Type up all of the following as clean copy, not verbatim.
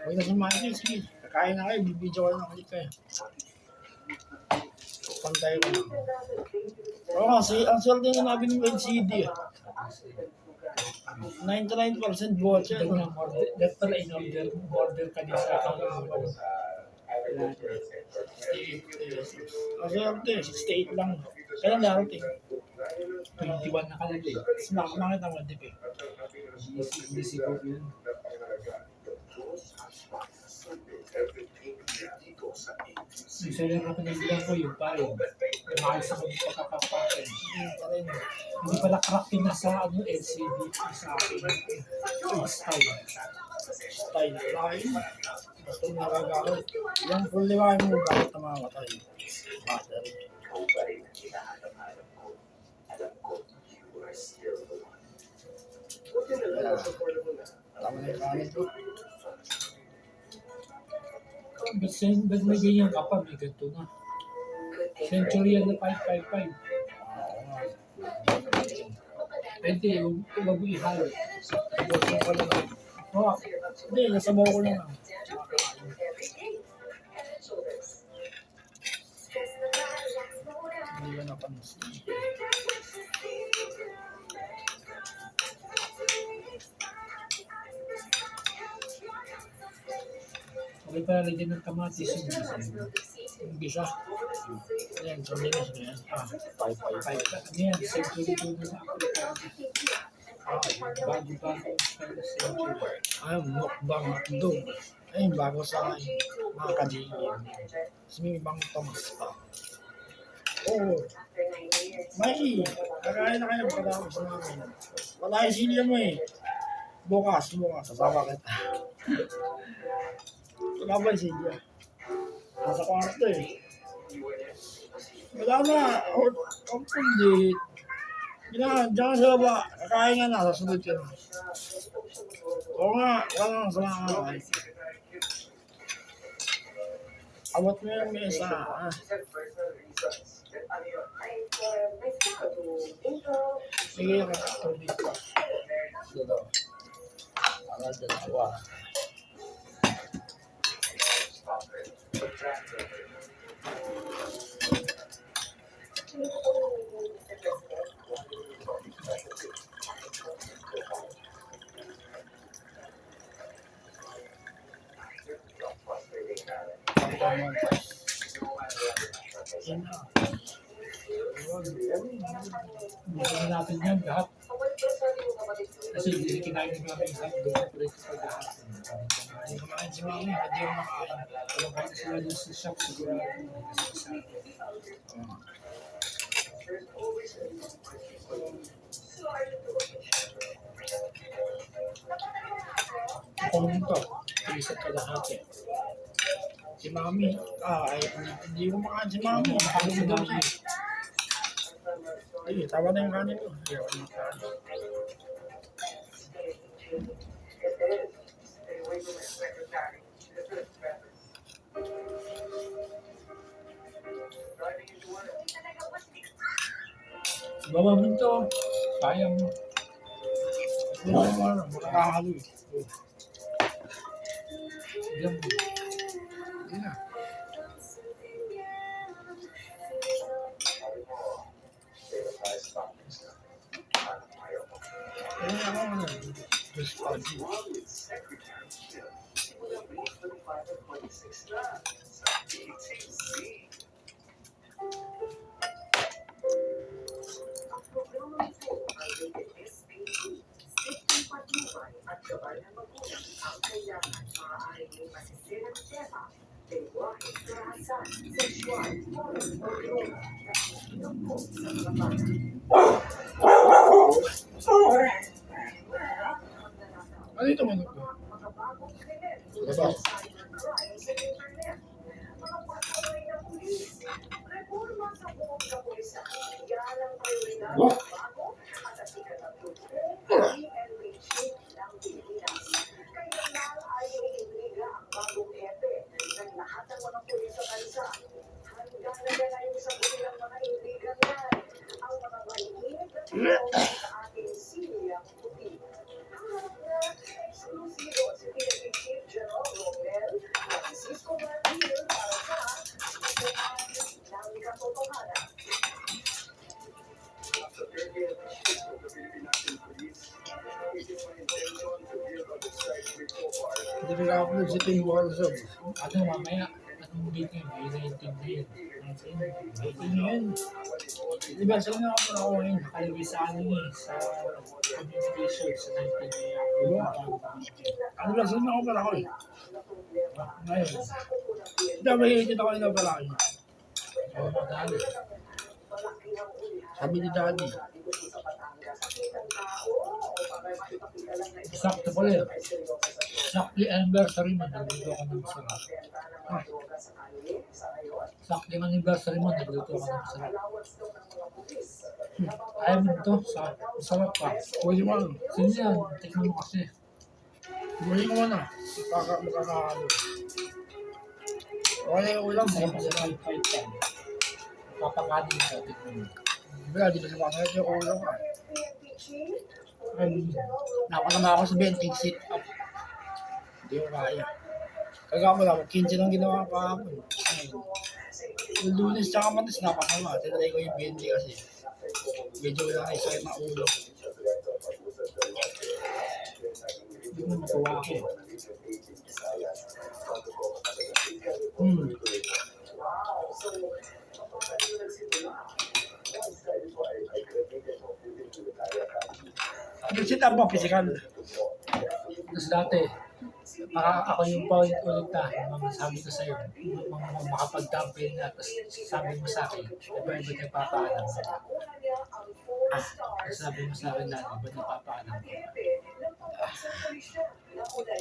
Huwag na sumahin kayo, sige. Kakain na kayo, bibidyo ko na kalit kayo. Pantay ko na. Oo kasi, ang sweldo na namin ng LCD 99% buhat siya. That pala in-order ka din sa akin. Kasi ante, 68 lang. Kailan darating? 21 na kalagay. Nakita mo, di ba? Hindi siguro yun. Isa lang ako nagbilang ko yung parin. Maayos ako yung pagkakapakin. Hindi pala cracking na sa LCD sa akin. Style. Style. Lain. Gusto mo nagagamit. Yung full liwain mo, bakit namamatay? Battery. Alam mo na yung kanin ko. Ba't may ganyan ka pa? May ganito na. Centurion na 555. Pwede, huwag mo ihalo. Gusto ko lang. Oo. Hindi, nasa mo ko lang. Hindi ko napansin. Okay pala rin ng kamatis yung Bisa. Ayan, sardinas na yan. Ano yan? Centurion na sa bago-bago style na centurion. Ay, mukbang hotdog. Ayun, bago sa akin. Mga kadingin. Tapos may ibang Thomas pa. Oo. May, kakain na kayo pagkatapos namin. Wala yung silya mo eh. Bukas. Sasama kita. Wala ba yung silya? Nasa kwarto eh. Wala na. Complete. Diyan ka sa baba. Kakain nga na. Sasunod ka na. Oo nga. Wala nang sama ka. Abot mo yung mesa. Sige ka. Tubig ka. Dito. Para dalawa. Hindi na natin yan lahat. Kasi hindi kinain namin yung lahat. Doon ko rin sa lahat. Hindi kumain si Mami. Hindi ko makain. Kung bakit sila doon sa shop, sigurado. Kung ito, isa't kalahati. Si Mami, ay, hindi ko makain si Mami. Nakalimutan daw siya. Ay, tawa na yung kanin ko. Hindi ako makain. Bawa mo ito. Sayang mo. Wala naman, makakahalo eh. Diyan mo. Hindi na. Kaya nga ako ano, just pagi. Ano ito manok ko? Diba? Hindi nag-upload si Tim Warzone. Ano, mamaya, anong date yun? May 19 na yun. 18 na yun. Di ba, saan na ako na ako ngayon? Nakalagay sa ano yun, sa communication, sa 19 na yun. Diba? Ano ba, saan na ako pala ako eh? Ngayon. Hindi, mahihigit ako na pala ako. Oo, madali. Sabi ni Daddy. Sakto pala yun. Sakto anniversary mo, nagluto ka ng masarap. Ah, Sakto yung anniversary mo, nagluto ka ng masarap. Ayaw mo ito, masarap pa. pwede mo lang. Sige yan, tikman mo kasi. Pwede mo na. Makakaano. Wala yung ulam Sa mo. fight time. Papakanin ka, tikman mo. Wala, di ba sa pangit yung ulam ka. Ay, Napanama ako sa 20 sit up. Hindi ko kaya. Kagamo lang, 15 lang ginawa ko kahapon. Yung Lunes tsaka Matis, napakama. Tinatay ko yung 20 kasi. Medyo wala na isakit na ulo. hindi mo matuwa ako. Yung sit up mo, physical. Tapos dati, ako yung point ulit na, sabi ko sa'yo, makapag-campaign na, tapos sabi mo sa akin, iba nagpapaalam. Tapos sabi mo sa akin dati, iba nagpapaalam.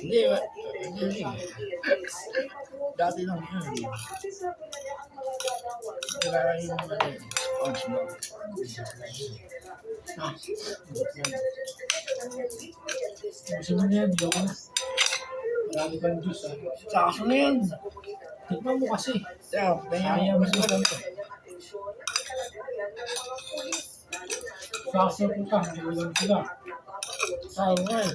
Hindi, hindi. Dati lang yun. Wala yung ano eh. Punch mo. Ah, Gusto mo yan, hindi ako na. Marami pa yung juice, ah. Sakaso na yun. Tignan mo kasi. Kaya, kaya mas maganda to. Sakso ko ka, nagulang sila. Saan nga eh.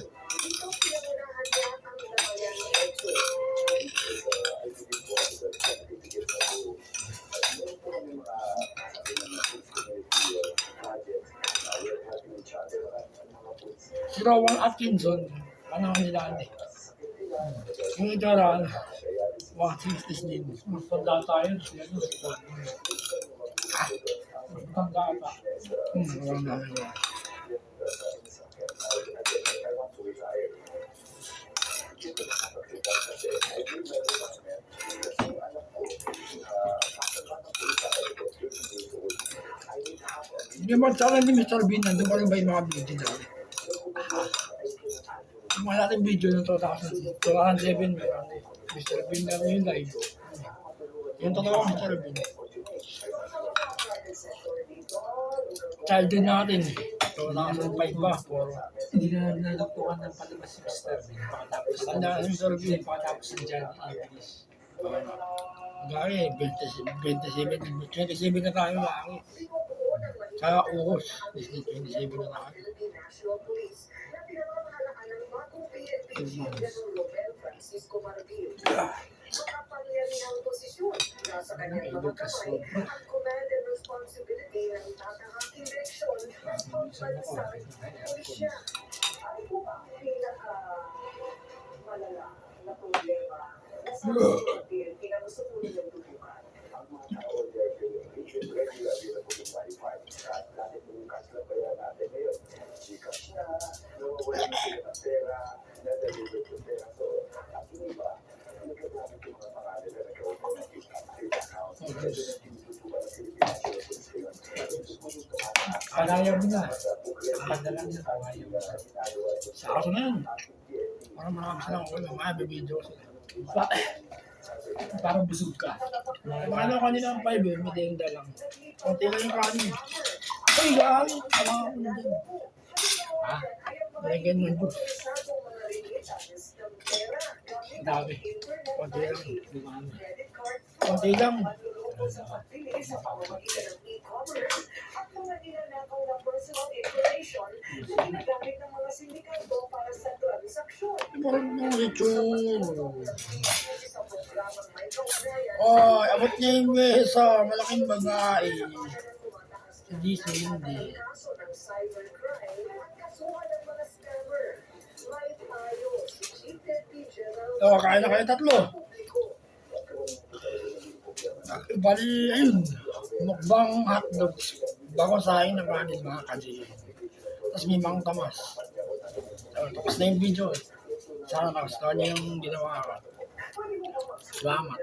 Si Rowan Atkinson, ano ang nila eh. Yung itsura, mga 60s din. Tanda tayo, siya no. Tanda pa. Walang nalaga. Hindi mo sana ni Mr. Bean, nandun pa rin ba yung mga video natin? Yung mga natin video ng 2007, meron eh. Mr. Bean na rin yung live. Yung totoo Mr. Bean. Child din natin eh. 2005 ba? Hindi na nalagpuan ng palabas si Mr. Bean. Pakatapos Tanda na Mr. Bean. pakatapos ng Johnny English. Gari, 27 na tayo laki. Kaya ukos, 27 na tayo. 2 months. Idol ka sobra. Minsan ako, kaya mo na. Padala niya, kaya mo na. Sa aso na yan. Parang marami silang ulo, mga video sila. Parang busog ka. Ano kanina ang 5 eh, matiinda lang. Konti lang yung kanin. Ay, gari, tama ako na din. Ha? Nalagyan ng juice. Dami. Konti lang. Dumami. Konti lang. Parang mga lechon. Oh, abot niya yung mesa. Malaking babae. Hindi. Kain na kayo tatlo. Bali, ayun. Mukbang hotdogs. Bago sa akin ng kanin mga kaji. Tapos may Mang Tomas. Tapos na yung video. Sana nakastawa niyo yung ginawa ko. Salamat.